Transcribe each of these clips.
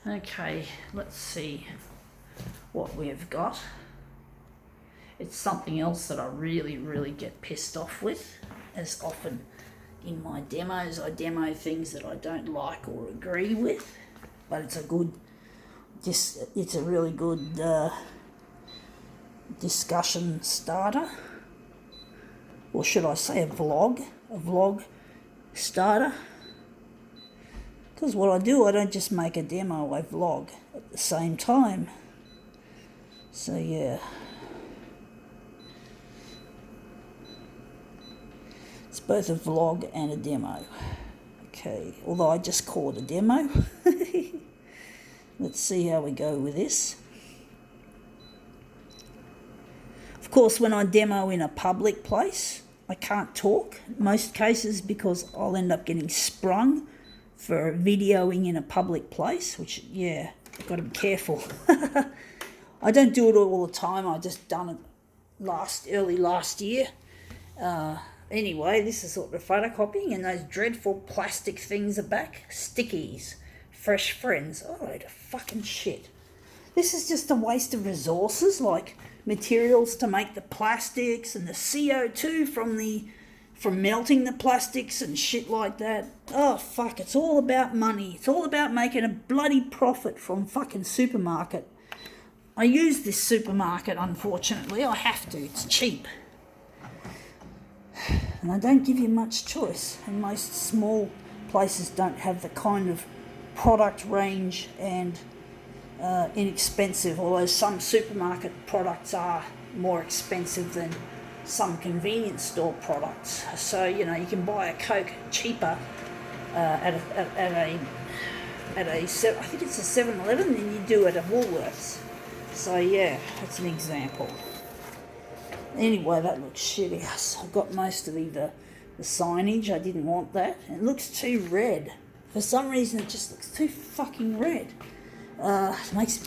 Okay, let's see what we've got. It's something else that I really get pissed off with, as often in my demos. I demo things that I don't like or agree with, but it's a really good discussion starter, or should I say a vlog starter. Because what I do, I don't just make a demo, I vlog at the same time. So yeah. It's both a vlog and a demo. Okay, although I just call it a demo. Let's see how we go with this. Of course, when I demo in a public place, I can't talk in most cases because I'll end up getting sprung for videoing in a public place, which, yeah, I've got to be careful. I don't do it all the time. I just done it early last year. Anyway, this is sort of photocopying, and those dreadful plastic things are back. Stickies. Fresh friends. Oh, load of fucking shit. This is just a waste of resources, like materials to make the plastics and the CO2 from melting the plastics and shit like that. Oh, fuck, it's all about money. It's all about making a bloody profit from fucking supermarket. I use this supermarket, unfortunately. I have to. It's cheap. And they don't give you much choice. And most small places don't have the kind of product range and inexpensive, although some supermarket products are more expensive than some convenience store products. So, you can buy a Coke cheaper at a I think it's a 7-Eleven than you do at a Woolworths. So yeah, that's an example. Anyway, that looks shitty. I've got most of the signage. I didn't want that. It looks too red. For some reason, it just looks too fucking red. Makes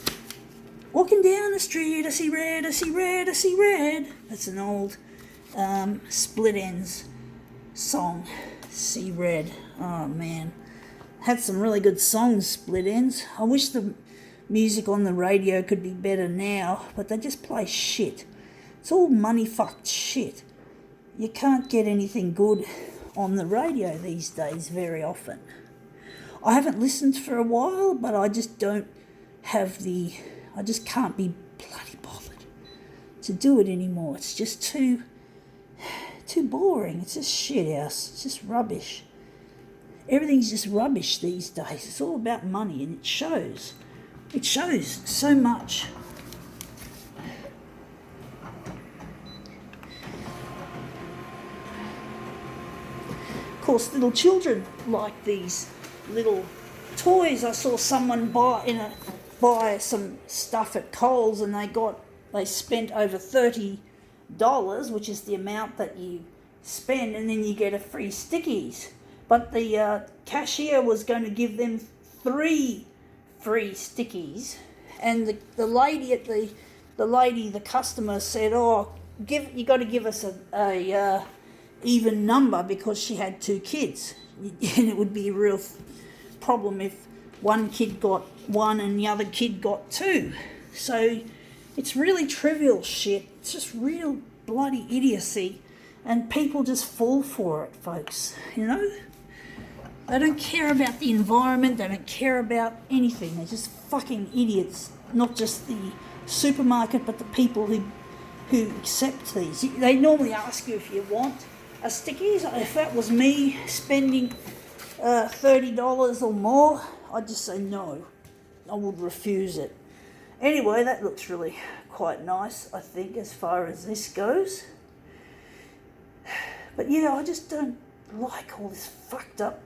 walking down the street, I see red, I see red, I see red. That's an old Split Enz song. See red. Oh man, had some really good songs, Split Enz. I wish the music on the radio could be better now, but they just play shit. It's all money fucked shit. You can't get anything good on the radio these days very often. I haven't listened for a while, but I just don't have I just can't be bloody bothered to do it anymore. It's just too boring. It's just shit house. It's just rubbish. Everything's just rubbish these days. It's all about money, and it shows. It shows so much. Of course, little children like these little toys. I saw someone buy some stuff at Coles, and they spent over $30, which is the amount that you spend, and then you get a free stickies. But the cashier was going to give them 3 free stickies, and the customer said, "Oh, you got to give us a even number," because she had 2 kids, and it would be a real problem if one kid got 1 and the other kid got 2. So it's really trivial shit. It's just real bloody idiocy, and people just fall for it, folks. They don't care about the environment. They don't care about anything. They're just fucking idiots. Not just the supermarket, but the people who accept these. They normally ask you if you want a stickies. If that was me spending $30 or more, I'd just say no. I would refuse it. Anyway, that looks really quite nice, I think, as far as this goes. But yeah, I just don't like all this fucked up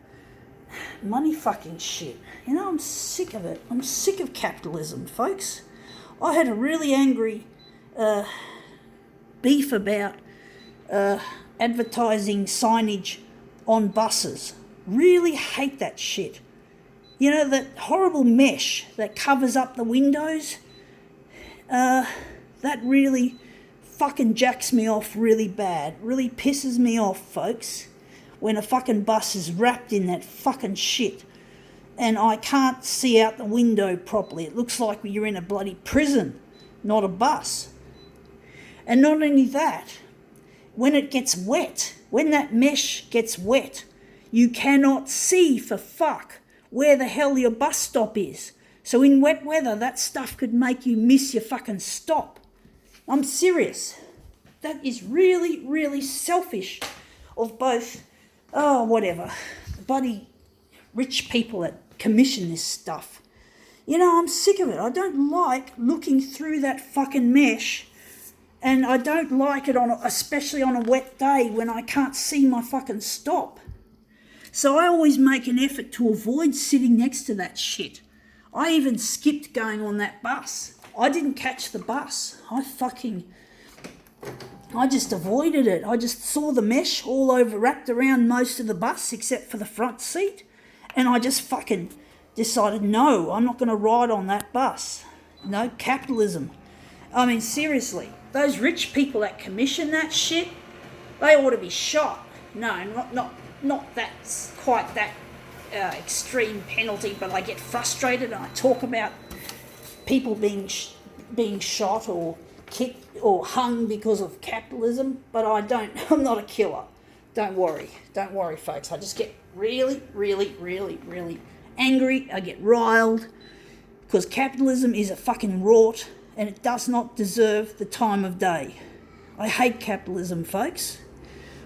money fucking shit. I'm sick of it. I'm sick of capitalism, folks. I had a really angry beef about advertising signage on buses. Really hate that shit. That horrible mesh that covers up the windows, that really fucking jacks me off really bad. Really pisses me off, folks, when a fucking bus is wrapped in that fucking shit. and I can't see out the window properly. It looks like you're in a bloody prison, not a bus. And not only that, when it gets wet, when that mesh gets wet, you cannot see for fuck where the hell your bus stop is. So in wet weather, that stuff could make you miss your fucking stop. I'm serious. That is really, really selfish of both, the bloody rich people that commission this stuff. You know, I'm sick of it. I don't like looking through that fucking mesh, and I don't like it especially on a wet day when I can't see my fucking stop. So I always make an effort to avoid sitting next to that shit. I even skipped going on that bus. I didn't catch the bus. I just avoided it. I just saw the mesh all over, wrapped around most of the bus except for the front seat. And I just fucking decided, no, I'm not going to ride on that bus. No, capitalism. I mean, seriously, those rich people that commission that shit, they ought to be shot. No, not that, quite that extreme penalty, but I get frustrated and I talk about people being shot or kicked or hung because of capitalism, but I'm not a killer. Don't worry, folks. I just get really, really, really, really angry. I get riled because capitalism is a fucking rort and it does not deserve the time of day. I hate capitalism, folks.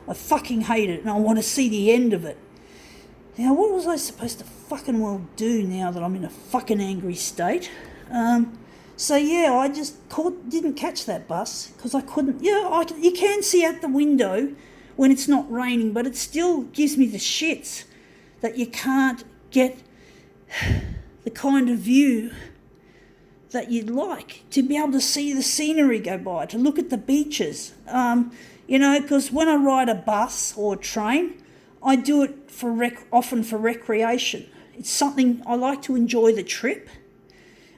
I fucking hate it and I want to see the end of it. Now, what was I supposed to fucking well do now that I'm in a fucking angry state? I just didn't catch that bus because I couldn't. You can see out the window when it's not raining, but it still gives me the shits that you can't get the kind of view that you'd like, to be able to see the scenery go by, to look at the beaches. Because when I ride a bus or a train, I do it often for recreation. It's something I like to enjoy the trip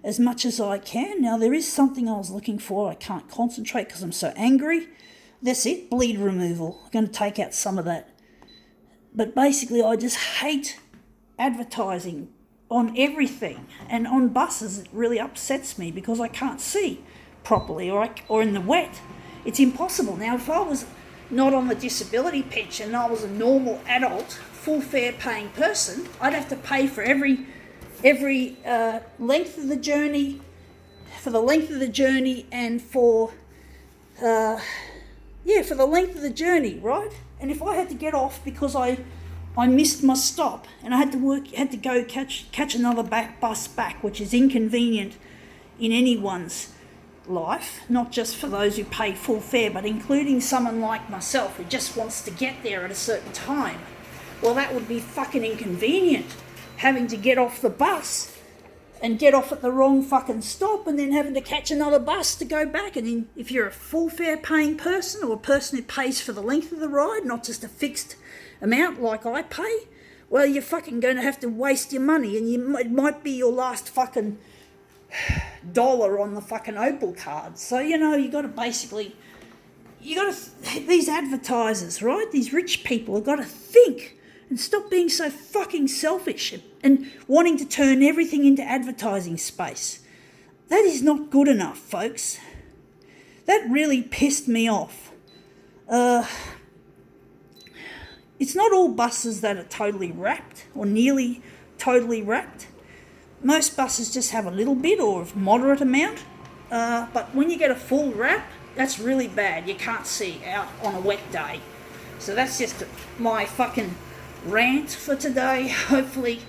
as much as I can. Now, there is something I was looking for. I can't concentrate because I'm so angry. That's it, bleed removal. I'm going to take out some of that. But basically, I just hate advertising on everything. And on buses, it really upsets me because I can't see properly or in the wet. It's impossible. Now, if I was not on the disability pension and I was a normal adult, full fare paying person, I'd have to pay for every length of the journey, and for the length of the journey, right? And if I had to get off because I missed my stop and I had to go catch another bus back, which is inconvenient in anyone's life, not just for those who pay full fare, but including someone like myself who just wants to get there at a certain time. Well, that would be fucking inconvenient, having to get off the bus and get off at the wrong fucking stop and then having to catch another bus to go back. And then if you're a full fare paying person or a person who pays for the length of the ride, not just a fixed amount like I pay, well, you're fucking going to have to waste your money, and it might be your last fucking dollar on the fucking Opal card. So, you got to these advertisers, right? These rich people have got to think and stop being so fucking selfish and wanting to turn everything into advertising space. That is not good enough, folks. That really pissed me off. It's not all buses that are totally wrapped or nearly totally wrapped. Most buses just have a little bit or a moderate amount. But when you get a full wrap, that's really bad. You can't see out on a wet day. So that's just my fucking rant for today. Hopefully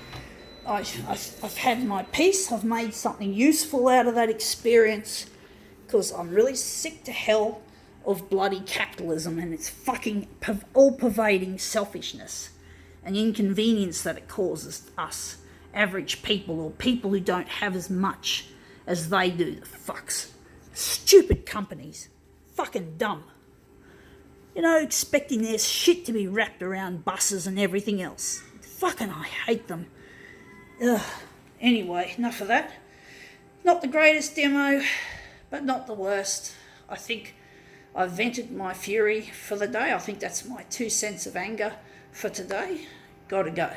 I've had my piece. I've made something useful out of that experience, because I'm really sick to hell of bloody capitalism and its fucking all-pervading selfishness and inconvenience that it causes us average people, or people who don't have as much as they do. The fucks. Stupid companies. Fucking dumb. Expecting their shit to be wrapped around buses and everything else. Fucking I hate them. Ugh. Anyway, enough of that. Not the greatest demo, but not the worst. I think I've vented my fury for the day. I think that's my 2 cents of anger for today. Gotta go.